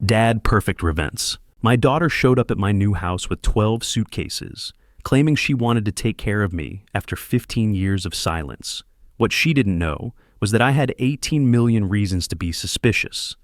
Dad, perfect events. My daughter showed up at my new house with 12 suitcases, claiming she wanted to take care of me after 15 years of silence. What she didn't know was that I had 18 million reasons to be suspicious,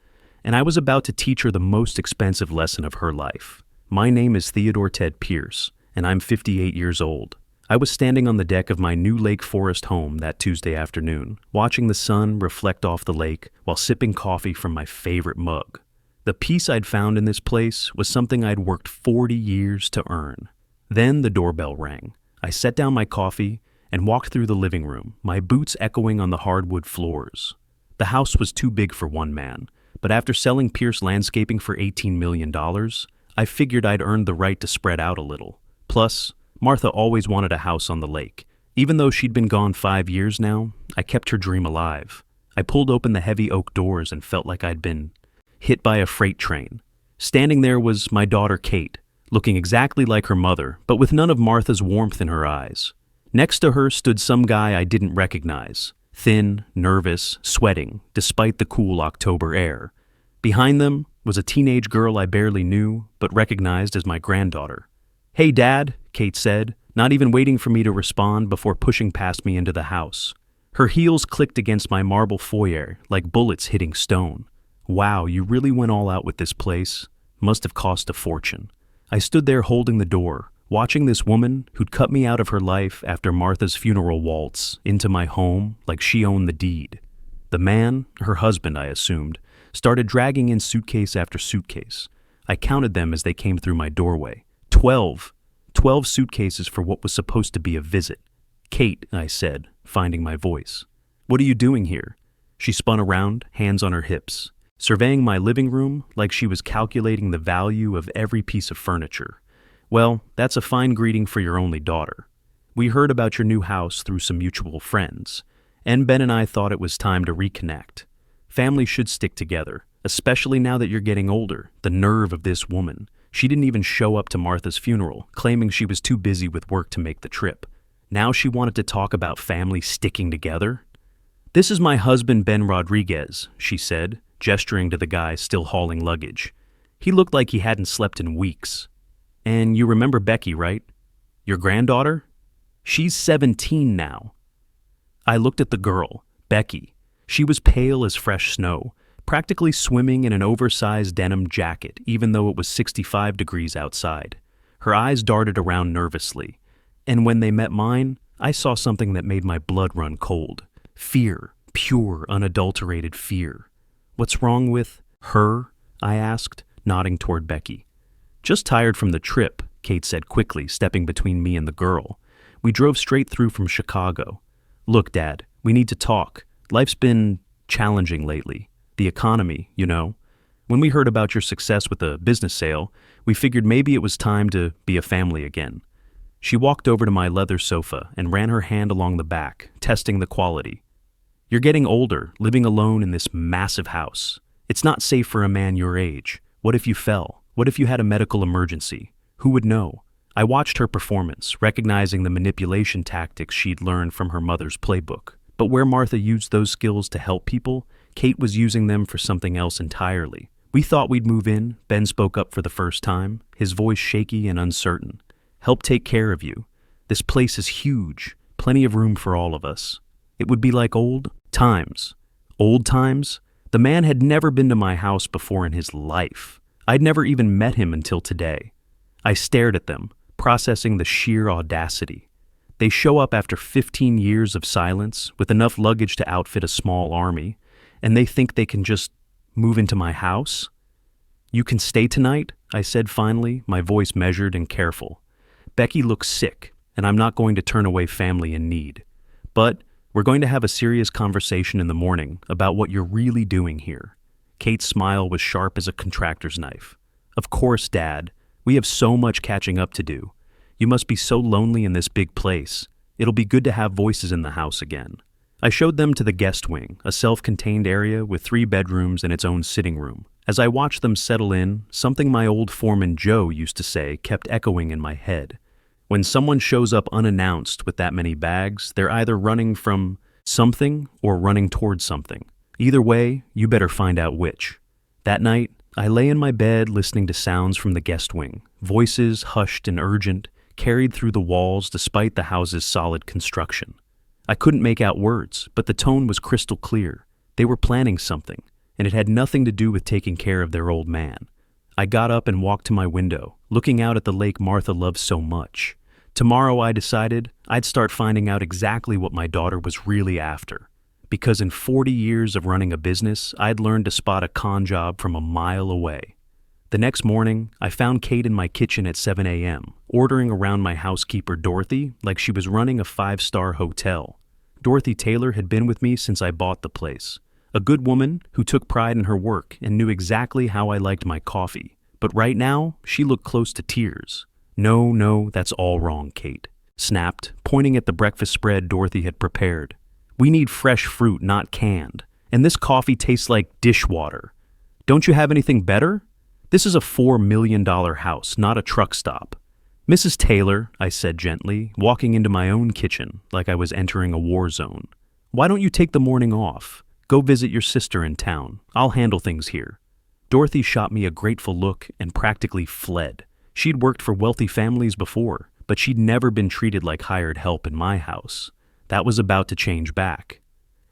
and I was about to teach her the most expensive lesson of her life. My name is Theodore Ted Pierce, and I'm 58 years old. I was standing on the deck of my new Lake Forest home that Tuesday afternoon, watching the sun reflect off the lake while sipping coffee from my favorite mug. The peace I'd found in this place was something I'd worked 40 years to earn. Then the doorbell rang. I set down my coffee and walked through the living room, my boots echoing on the hardwood floors. The house was too big for one man, but after selling Pierce Landscaping for $18 million, I figured I'd earned the right to spread out a little. Plus, Martha always wanted a house on the lake. Even though she'd been gone 5 years now, I kept her dream alive. I pulled open the heavy oak doors and felt like I'd been hit by a freight train. Standing there was my daughter Kate, looking exactly like her mother, but with none of Martha's warmth in her eyes. Next to her stood some guy I didn't recognize, thin, nervous, sweating, despite the cool October air. Behind them was a teenage girl I barely knew, but recognized as my granddaughter. "Hey, Dad," Kate said, not even waiting for me to respond before pushing past me into the house. Her heels clicked against my marble foyer like bullets hitting stone. "Wow, you really went all out with this place. Must have cost a fortune." I stood there holding the door, watching this woman who'd cut me out of her life after Martha's funeral waltz into my home like she owned the deed. The man, her husband I assumed, started dragging in suitcase after suitcase. I counted them as they came through my doorway. 12 suitcases for what was supposed to be a visit. "Kate," I said, finding my voice. "What are you doing here?" She spun around, hands on her hips, surveying my living room like she was calculating the value of every piece of furniture. "Well, that's a fine greeting for your only daughter. We heard about your new house through some mutual friends, and Ben and I thought it was time to reconnect. Families should stick together, especially now that you're getting older. The nerve of this woman. She didn't even show up to Martha's funeral, claiming she was too busy with work to make the trip. Now she wanted to talk about family sticking together? This is my husband, Ben Rodriguez," she said, gesturing to the guy still hauling luggage. He looked like he hadn't slept in weeks. "And you remember Becky, right? Your granddaughter? She's 17 now." I looked at the girl, Becky. She was pale as fresh snow, practically swimming in an oversized denim jacket, even though it was 65 degrees outside. Her eyes darted around nervously, and when they met mine, I saw something that made my blood run cold. Fear, pure, unadulterated fear. "What's wrong with her?" I asked, nodding toward Becky. "Just tired from the trip," Kate said quickly, stepping between me and the girl. "We drove straight through from Chicago. Look, Dad, we need to talk. Life's been challenging lately. The economy, you know. When we heard about your success with the business sale, we figured maybe it was time to be a family again." She walked over to my leather sofa and ran her hand along the back, testing the quality. "You're getting older, living alone in this massive house. It's not safe for a man your age. What if you fell? What if you had a medical emergency? Who would know?" I watched her performance, recognizing the manipulation tactics she'd learned from her mother's playbook. But where Martha used those skills to help people, Kate was using them for something else entirely. "We thought we'd move in," Ben spoke up for the first time, his voice shaky and uncertain. "Help take care of you. This place is huge, plenty of room for all of us. It would be like old times." Old times? The man had never been to my house before in his life. I'd never even met him until today. I stared at them, processing the sheer audacity. They show up after 15 years of silence, with enough luggage to outfit a small army, and they think they can just move into my house? "You can stay tonight," I said finally, my voice measured and careful. "Becky looks sick, and I'm not going to turn away family in need. But we're going to have a serious conversation in the morning about what you're really doing here." Kate's smile was sharp as a contractor's knife. "Of course, Dad. We have so much catching up to do. You must be so lonely in this big place. It'll be good to have voices in the house again." I showed them to the guest wing, a self-contained area with 3 bedrooms and its own sitting room. As I watched them settle in, something my old foreman Joe used to say kept echoing in my head. When someone shows up unannounced with that many bags, they're either running from something or running towards something. Either way, you better find out which. That night, I lay in my bed listening to sounds from the guest wing, voices hushed and urgent, carried through the walls despite the house's solid construction. I couldn't make out words, but the tone was crystal clear. They were planning something, and it had nothing to do with taking care of their old man. I got up and walked to my window, looking out at the lake Martha loves so much. Tomorrow, I decided, I'd start finding out exactly what my daughter was really after. Because in 40 years of running a business, I'd learned to spot a con job from a mile away. The next morning, I found Kate in my kitchen at 7 a.m., ordering around my housekeeper Dorothy like she was running a 5-star hotel. Dorothy Taylor had been with me since I bought the place. A good woman who took pride in her work and knew exactly how I liked my coffee. But right now, she looked close to tears. No, that's all wrong, Kate snapped, pointing at the breakfast spread Dorothy had prepared. We need fresh fruit, not canned. And this coffee tastes like dishwater. Don't you have anything better? This is a $4 million house, not a truck stop. Mrs. Taylor, I said gently, walking into my own kitchen like I was entering a war zone. Why don't you take the morning off? Go visit your sister in town. I'll handle things here. Dorothy shot me a grateful look and practically fled. She'd worked for wealthy families before, but she'd never been treated like hired help in my house. That was about to change back.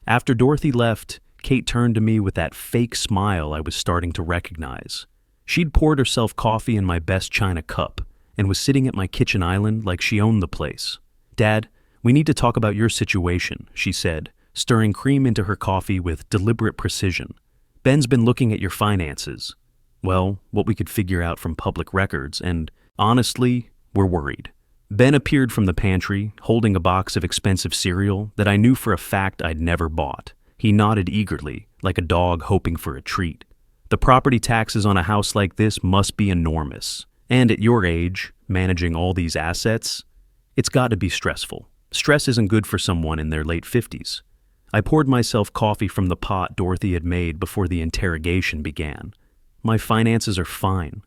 After Dorothy left, Kate turned to me with that fake smile I was starting to recognize. She'd poured herself coffee in my best china cup and was sitting at my kitchen island like she owned the place. Dad, we need to talk about your situation, she said, stirring cream into her coffee with deliberate precision. Ben's been looking at your finances. Well, what we could figure out from public records, and honestly, we're worried. Ben appeared from the pantry, holding a box of expensive cereal that I knew for a fact I'd never bought. He nodded eagerly, like a dog hoping for a treat. The property taxes on a house like this must be enormous. And at your age, managing all these assets, it's got to be stressful. Stress isn't good for someone in their late 50s. I poured myself coffee from the pot Dorothy had made before the interrogation began. My finances are fine.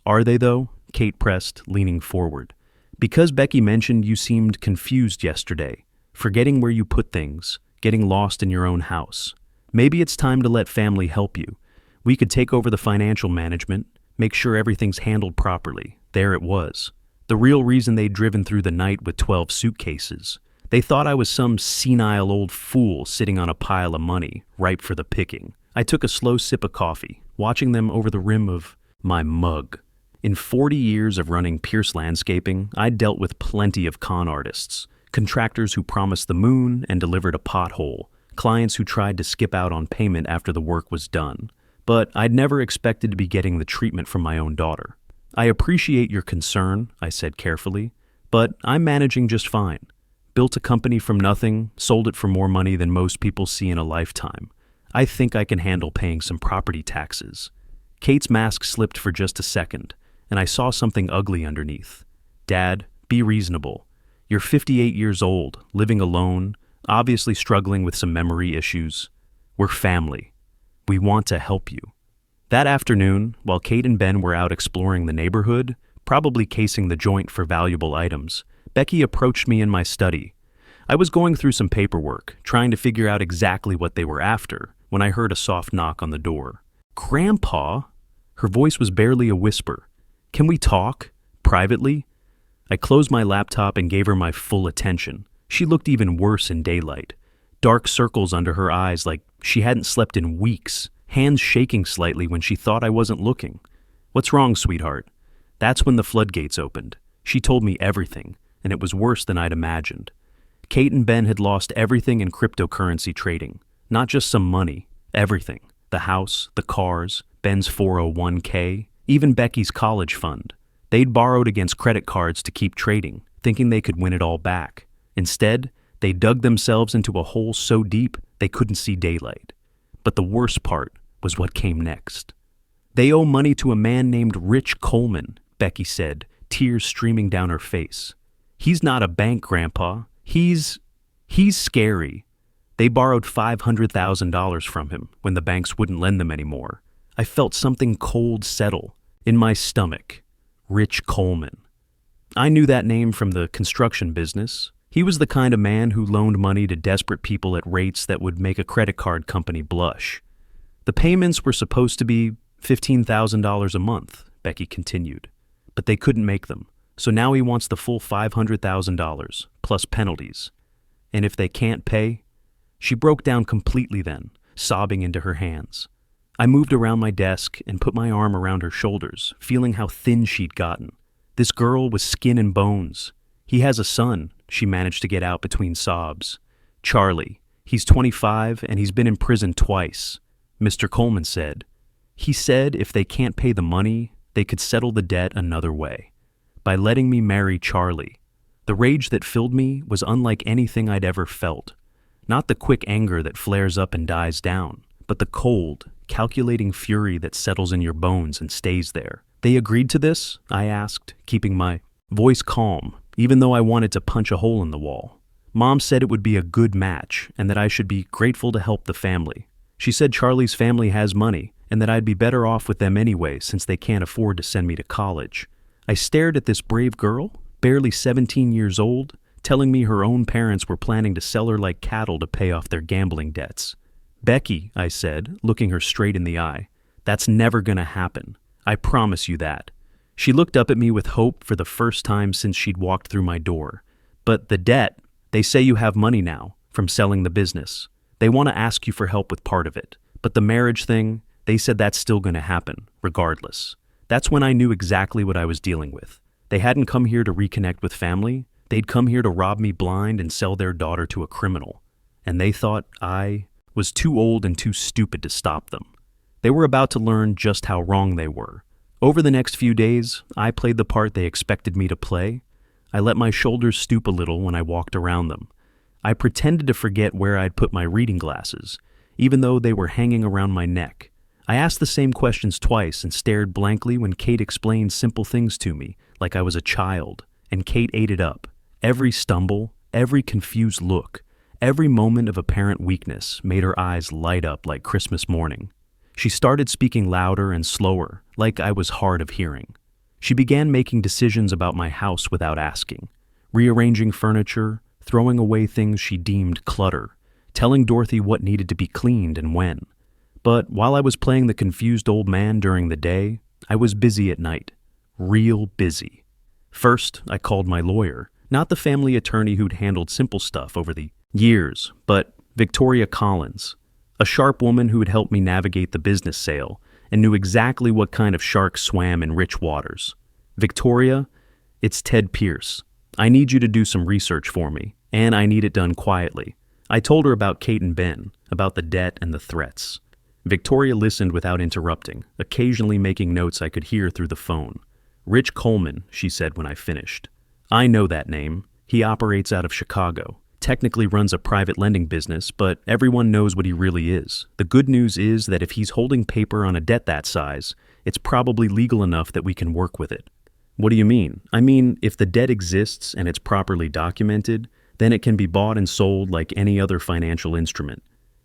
Are they, though? Kate pressed, leaning forward. Because Becky mentioned you seemed confused yesterday, forgetting where you put things, getting lost in your own house. Maybe it's time to let family help you. We could take over the financial management, make sure everything's handled properly. There it was. The real reason they'd driven through the night with 12 suitcases. They thought I was some senile old fool sitting on a pile of money, ripe for the picking. I took a slow sip of coffee, watching them over the rim of my mug. In 40 years of running Pierce Landscaping, I'd dealt with plenty of con artists, contractors who promised the moon and delivered a pothole, clients who tried to skip out on payment after the work was done. But I'd never expected to be getting the treatment from my own daughter. I appreciate your concern, I said carefully, but I'm managing just fine. Built a company from nothing, sold it for more money than most people see in a lifetime. I think I can handle paying some property taxes. Kate's mask slipped for just a second, and I saw something ugly underneath. Dad, be reasonable. You're 58 years old, living alone, obviously struggling with some memory issues. We're family. We want to help you. That afternoon, while Kate and Ben were out exploring the neighborhood, probably casing the joint for valuable items, Becky approached me in my study. I was going through some paperwork, trying to figure out exactly what they were after, when I heard a soft knock on the door. Grandpa? Her voice was barely a whisper. Can we talk? Privately? I closed my laptop and gave her my full attention. She looked even worse in daylight. Dark circles under her eyes like she hadn't slept in weeks, hands shaking slightly when she thought I wasn't looking. What's wrong, sweetheart? That's when the floodgates opened. She told me everything, and it was worse than I'd imagined. Kate and Ben had lost everything in cryptocurrency trading. Not just some money, everything. The house, the cars, Ben's 401k, even Becky's college fund. They'd borrowed against credit cards to keep trading, thinking they could win it all back. Instead, they dug themselves into a hole so deep they couldn't see daylight. But the worst part was what came next. They owe money to a man named Rich Coleman, Becky said, tears streaming down her face. He's not a bank, Grandpa. He's scary. They borrowed $500,000 from him when the banks wouldn't lend them anymore. I felt something cold settle in my stomach. Rich Coleman. I knew that name from the construction business. He was the kind of man who loaned money to desperate people at rates that would make a credit card company blush. The payments were supposed to be $15,000 a month, Becky continued. But they couldn't make them, so now he wants the full $500,000, plus penalties. And if they can't pay? She broke down completely then, sobbing into her hands. I moved around my desk and put my arm around her shoulders, feeling how thin she'd gotten. This girl was skin and bones. He has a son, she managed to get out between sobs. Charlie. He's 25 and he's been in prison twice. Mr. Coleman said. He said if they can't pay the money, they could settle the debt another way. By letting me marry Charlie. The rage that filled me was unlike anything I'd ever felt. Not the quick anger that flares up and dies down, but the cold, calculating fury that settles in your bones and stays there. They agreed to this? I asked, keeping my voice calm, even though I wanted to punch a hole in the wall. Mom said it would be a good match and that I should be grateful to help the family. She said Charlie's family has money and that I'd be better off with them anyway since they can't afford to send me to college. I stared at this brave girl, barely 17 years old, telling me her own parents were planning to sell her like cattle to pay off their gambling debts. Becky, I said, looking her straight in the eye, that's never gonna happen. I promise you that. She looked up at me with hope for the first time since she'd walked through my door. But the debt, they say you have money now from selling the business. They want to ask you for help with part of it. But the marriage thing, they said that's still gonna happen, regardless. That's when I knew exactly what I was dealing with. They hadn't come here to reconnect with family. They'd come here to rob me blind and sell their daughter to a criminal. And they thought I was too old and too stupid to stop them. They were about to learn just how wrong they were. Over the next few days, I played the part they expected me to play. I let my shoulders stoop a little when I walked around them. I pretended to forget where I'd put my reading glasses, even though they were hanging around my neck. I asked the same questions twice and stared blankly when Kate explained simple things to me, like I was a child, and Kate ate it up. Every stumble, every confused look, every moment of apparent weakness made her eyes light up like Christmas morning. She started speaking louder and slower, like I was hard of hearing. She began making decisions about my house without asking, rearranging furniture, throwing away things she deemed clutter, telling Dorothy what needed to be cleaned and when. But while I was playing the confused old man during the day, I was busy at night. Real busy. First, I called my lawyer, not the family attorney who'd handled simple stuff over the years, but Victoria Collins, a sharp woman who had helped me navigate the business sale and knew exactly what kind of sharks swam in rich waters. Victoria, it's Ted Pierce. I need you to do some research for me, and I need it done quietly. I told her about Kate and Ben, about the debt and the threats. Victoria listened without interrupting, occasionally making notes I could hear through the phone. Rich Coleman, she said when I finished. I know that name. He operates out of Chicago. Technically runs a private lending business, but everyone knows what he really is. The good news is that if he's holding paper on a debt that size, it's probably legal enough that we can work with it. What do you mean? I mean, if the debt exists and it's properly documented, then it can be bought and sold like any other financial instrument.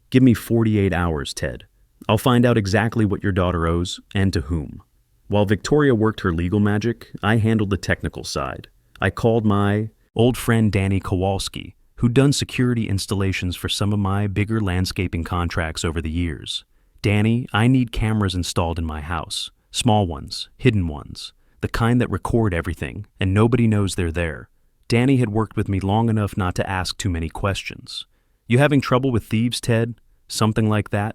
Give me 48 hours, Ted. I'll find out exactly what your daughter owes and to whom. While Victoria worked her legal magic, I handled the technical side. I called my old friend Danny Kowalski, who'd done security installations for some of my bigger landscaping contracts over the years. Danny, I need cameras installed in my house. Small ones, hidden ones, the kind that record everything, and nobody knows they're there. Danny had worked with me long enough not to ask too many questions. You having trouble with thieves, Ted? Something like that?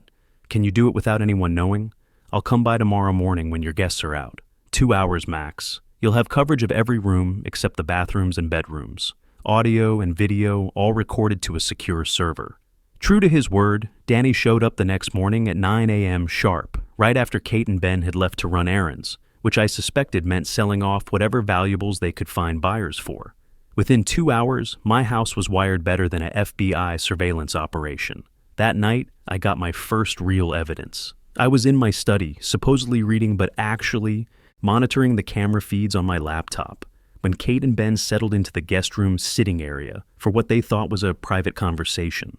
Can you do it without anyone knowing? I'll come by tomorrow morning when your guests are out. 2 hours max. You'll have coverage of every room except the bathrooms and bedrooms. Audio and video all recorded to a secure server. True to his word, Danny showed up the next morning at 9 a.m. sharp, right after Kate and Ben had left to run errands, which I suspected meant selling off whatever valuables they could find buyers for. Within 2 hours, my house was wired better than a FBI surveillance operation. That night, I got my first real evidence. I was in my study, supposedly reading but actually monitoring the camera feeds on my laptop, when Kate and Ben settled into the guest room sitting area for what they thought was a private conversation.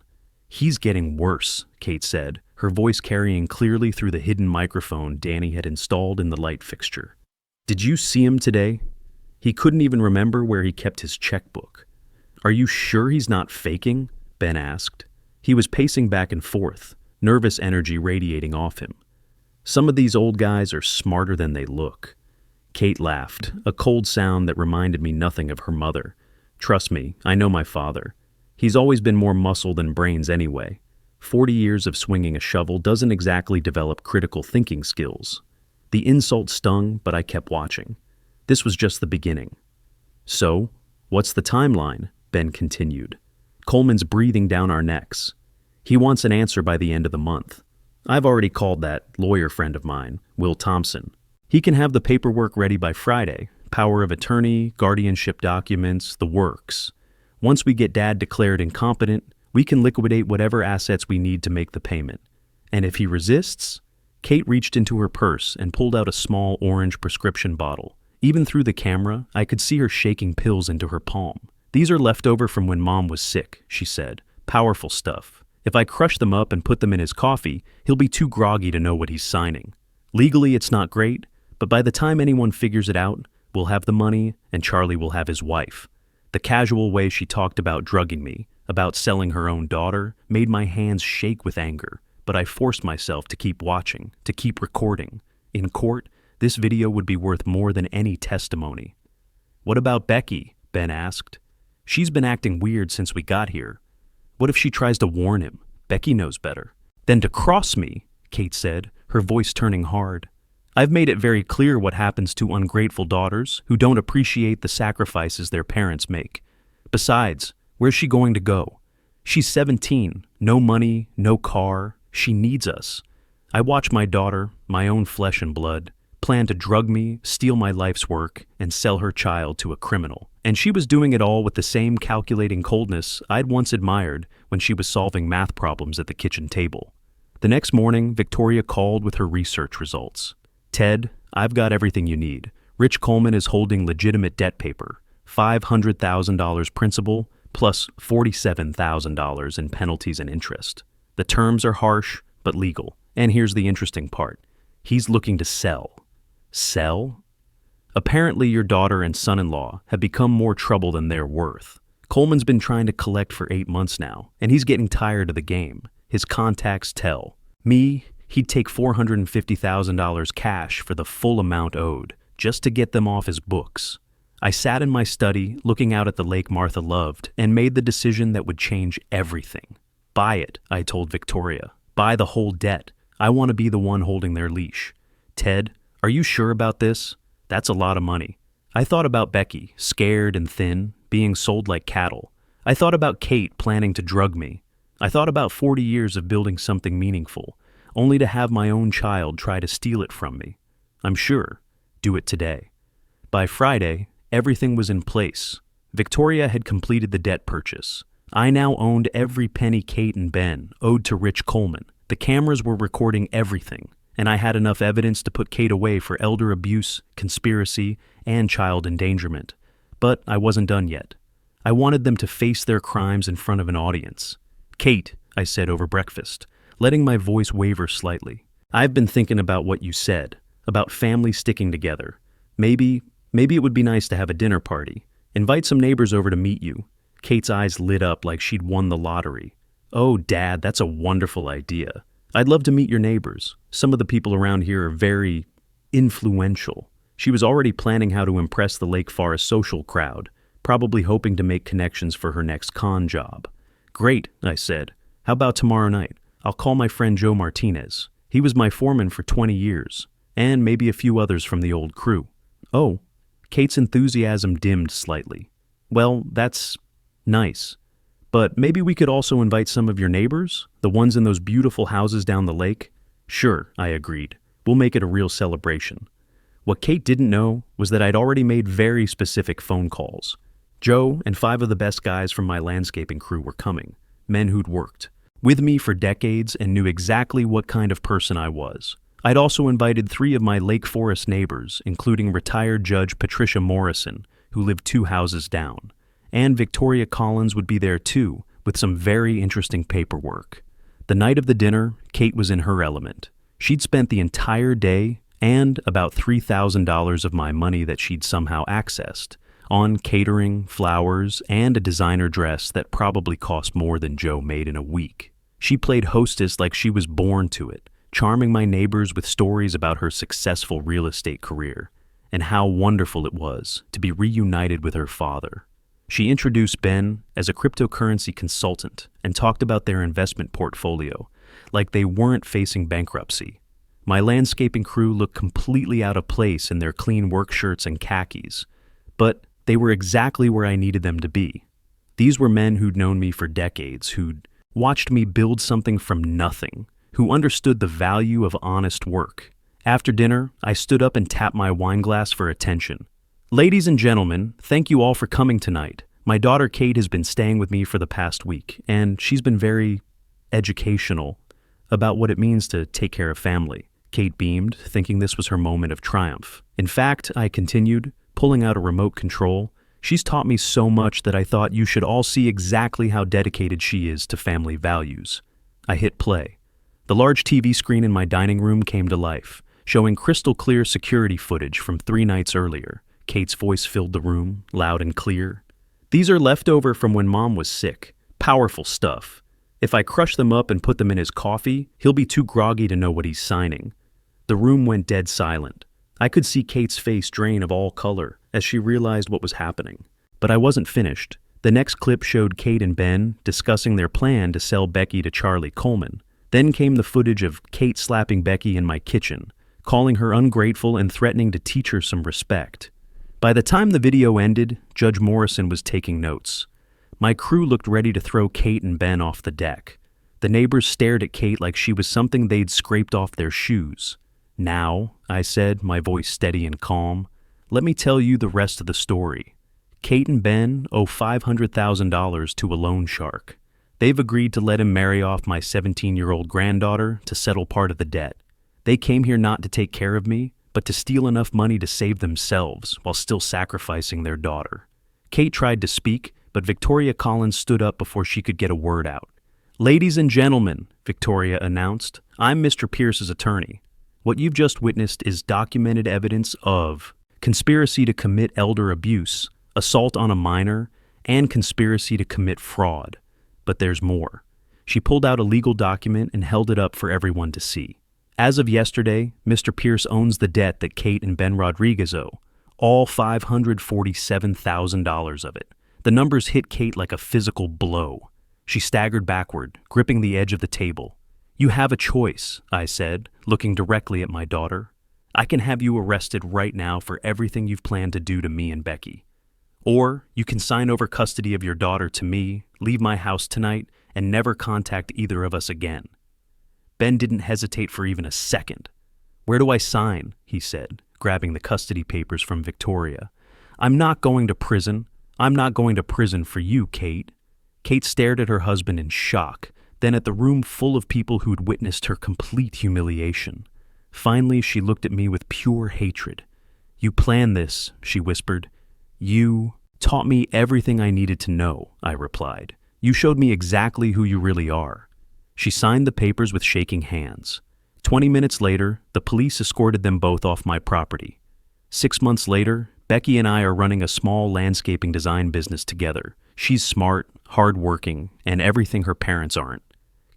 He's getting worse, Kate said, her voice carrying clearly through the hidden microphone Danny had installed in the light fixture. Did you see him today? He couldn't even remember where he kept his checkbook. Are you sure he's not faking? Ben asked. He was pacing back and forth, nervous energy radiating off him. Some of these old guys are smarter than they look. Kate laughed, a cold sound that reminded me nothing of her mother. Trust me, I know my father. He's always been more muscle than brains anyway. 40 years of swinging a shovel doesn't exactly develop critical thinking skills. The insult stung, but I kept watching. This was just the beginning. So, what's the timeline? Ben continued. Coleman's breathing down our necks. He wants an answer by the end of the month. I've already called that lawyer friend of mine, Will Thompson. He can have the paperwork ready by Friday. Power of attorney, guardianship documents, the works. Once we get Dad declared incompetent, we can liquidate whatever assets we need to make the payment. And if he resists? Kate reached into her purse and pulled out a small orange prescription bottle. Even through the camera, I could see her shaking pills into her palm. These are leftover from when Mom was sick, she said. Powerful stuff. If I crush them up and put them in his coffee, he'll be too groggy to know what he's signing. Legally, it's not great, but by the time anyone figures it out, we'll have the money and Charlie will have his wife. The casual way she talked about drugging me, about selling her own daughter, made my hands shake with anger, but I forced myself to keep watching, to keep recording. In court, this video would be worth more than any testimony. What about Becky? Ben asked. She's been acting weird since we got here. What if she tries to warn him? Becky knows better. Then to cross me, Kate said, her voice turning hard. I've made it very clear what happens to ungrateful daughters who don't appreciate the sacrifices their parents make. Besides, where's she going to go? She's 17, no money, no car. She needs us. I watch my daughter, my own flesh and blood, plan to drug me, steal my life's work, and sell her child to a criminal. And she was doing it all with the same calculating coldness I'd once admired when she was solving math problems at the kitchen table. The next morning, Victoria called with her research results. Ted, I've got everything you need. Rich Coleman is holding legitimate debt paper, $500,000 principal, plus $47,000 in penalties and interest. The terms are harsh, but legal. And here's the interesting part. He's looking to sell. Sell? Apparently your daughter and son-in-law have become more trouble than they're worth. Coleman's been trying to collect for 8 months now, and he's getting tired of the game. His contacts tell. Me, he'd take $450,000 cash for the full amount owed, just to get them off his books. I sat in my study, looking out at the lake Martha loved, and made the decision that would change everything. Buy it, I told Victoria. Buy the whole debt. I want to be the one holding their leash. Ted, are you sure about this? That's a lot of money. I thought about Becky, scared and thin, being sold like cattle. I thought about Kate planning to drug me. I thought about 40 years of building something meaningful, only to have my own child try to steal it from me. I'm sure. Do it today. By Friday, everything was in place. Victoria had completed the debt purchase. I now owned every penny Kate and Ben owed to Rich Coleman. The cameras were recording everything, and I had enough evidence to put Kate away for elder abuse, conspiracy, and child endangerment. But I wasn't done yet. I wanted them to face their crimes in front of an audience. Kate, I said over breakfast, letting my voice waver slightly. I've been thinking about what you said, about families sticking together. Maybe it would be nice to have a dinner party. Invite some neighbors over to meet you. Kate's eyes lit up like she'd won the lottery. Oh, Dad, that's a wonderful idea. I'd love to meet your neighbors. Some of the people around here are very influential. She was already planning how to impress the Lake Forest social crowd, probably hoping to make connections for her next con job. Great, I said. How about tomorrow night? I'll call my friend Joe Martinez. He was my foreman for 20 years, and maybe a few others from the old crew. Oh, Kate's enthusiasm dimmed slightly. Well, that's nice. But maybe we could also invite some of your neighbors, the ones in those beautiful houses down the lake? Sure, I agreed. We'll make it a real celebration. What Kate didn't know was that I'd already made very specific phone calls. Joe and 5 of the best guys from my landscaping crew were coming, men who'd worked with me for decades and knew exactly what kind of person I was. I'd also invited 3 of my Lake Forest neighbors, including retired Judge Patricia Morrison, who lived 2 houses down. And Victoria Collins would be there too, with some very interesting paperwork. The night of the dinner, Kate was in her element. She'd spent the entire day and about $3,000 of my money that she'd somehow accessed on catering, flowers, and a designer dress that probably cost more than Joe made in a week. She played hostess like she was born to it, charming my neighbors with stories about her successful real estate career and how wonderful it was to be reunited with her father. She introduced Ben as a cryptocurrency consultant and talked about their investment portfolio like they weren't facing bankruptcy. My landscaping crew looked completely out of place in their clean work shirts and khakis, but they were exactly where I needed them to be. These were men who'd known me for decades, who'd watched me build something from nothing, who understood the value of honest work. After dinner, I stood up and tapped my wine glass for attention. Ladies and gentlemen, thank you all for coming tonight. My daughter Kate has been staying with me for the past week, and she's been very educational about what it means to take care of family. Kate beamed, thinking this was her moment of triumph. In fact, I continued, pulling out a remote control, she's taught me so much that I thought you should all see exactly how dedicated she is to family values. I hit play. The large TV screen in my dining room came to life, showing crystal clear security footage from 3 nights earlier. Kate's voice filled the room, loud and clear. These are leftover from when Mom was sick. Powerful stuff. If I crush them up and put them in his coffee, he'll be too groggy to know what he's signing. The room went dead silent. I could see Kate's face drain of all color as she realized what was happening. But I wasn't finished. The next clip showed Kate and Ben discussing their plan to sell Becky to Charlie Coleman. Then came the footage of Kate slapping Becky in my kitchen, calling her ungrateful and threatening to teach her some respect. By the time the video ended, Judge Morrison was taking notes. My crew looked ready to throw Kate and Ben off the deck. The neighbors stared at Kate like she was something they'd scraped off their shoes. Now, I said, my voice steady and calm, let me tell you the rest of the story. Kate and Ben owe $500,000 to a loan shark. They've agreed to let him marry off my 17-year-old granddaughter to settle part of the debt. They came here not to take care of me, but to steal enough money to save themselves while still sacrificing their daughter. Kate tried to speak, but Victoria Collins stood up before she could get a word out. Ladies and gentlemen, Victoria announced, I'm Mr. Pierce's attorney. What you've just witnessed is documented evidence of conspiracy to commit elder abuse, assault on a minor, and conspiracy to commit fraud. But there's more. She pulled out a legal document and held it up for everyone to see. As of yesterday, Mr. Pierce owns the debt that Kate and Ben Rodriguez owe, all $547,000 of it. The numbers hit Kate like a physical blow. She staggered backward, gripping the edge of the table. You have a choice, I said, looking directly at my daughter. I can have you arrested right now for everything you've planned to do to me and Becky. Or you can sign over custody of your daughter to me, leave my house tonight, and never contact either of us again. Ben didn't hesitate for even a second. Where do I sign? He said, grabbing the custody papers from Victoria. I'm not going to prison. I'm not going to prison for you, Kate. Kate stared at her husband in shock, then at the room full of people who'd witnessed her complete humiliation. Finally, she looked at me with pure hatred. You planned this, she whispered. You taught me everything I needed to know, I replied. You showed me exactly who you really are. She signed the papers with shaking hands. 20 minutes later, the police escorted them both off my property. 6 months later, Becky and I are running a small landscaping design business together. She's smart, hardworking, and everything her parents aren't.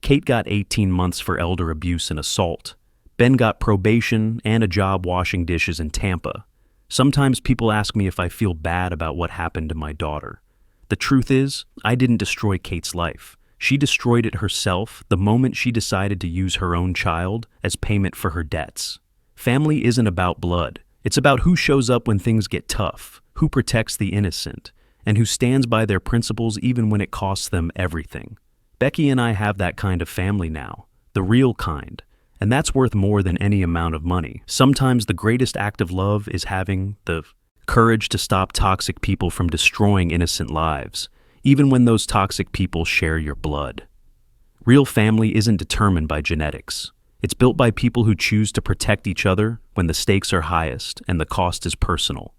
Kate got 18 months for elder abuse and assault. Ben got probation and a job washing dishes in Tampa. Sometimes people ask me if I feel bad about what happened to my daughter. The truth is, I didn't destroy Kate's life. She destroyed it herself the moment she decided to use her own child as payment for her debts. Family isn't about blood. It's about who shows up when things get tough, who protects the innocent, and who stands by their principles even when it costs them everything. Becky and I have that kind of family now, the real kind, and that's worth more than any amount of money. Sometimes the greatest act of love is having the courage to stop toxic people from destroying innocent lives, even when those toxic people share your blood. Real family isn't determined by genetics. It's built by people who choose to protect each other when the stakes are highest and the cost is personal.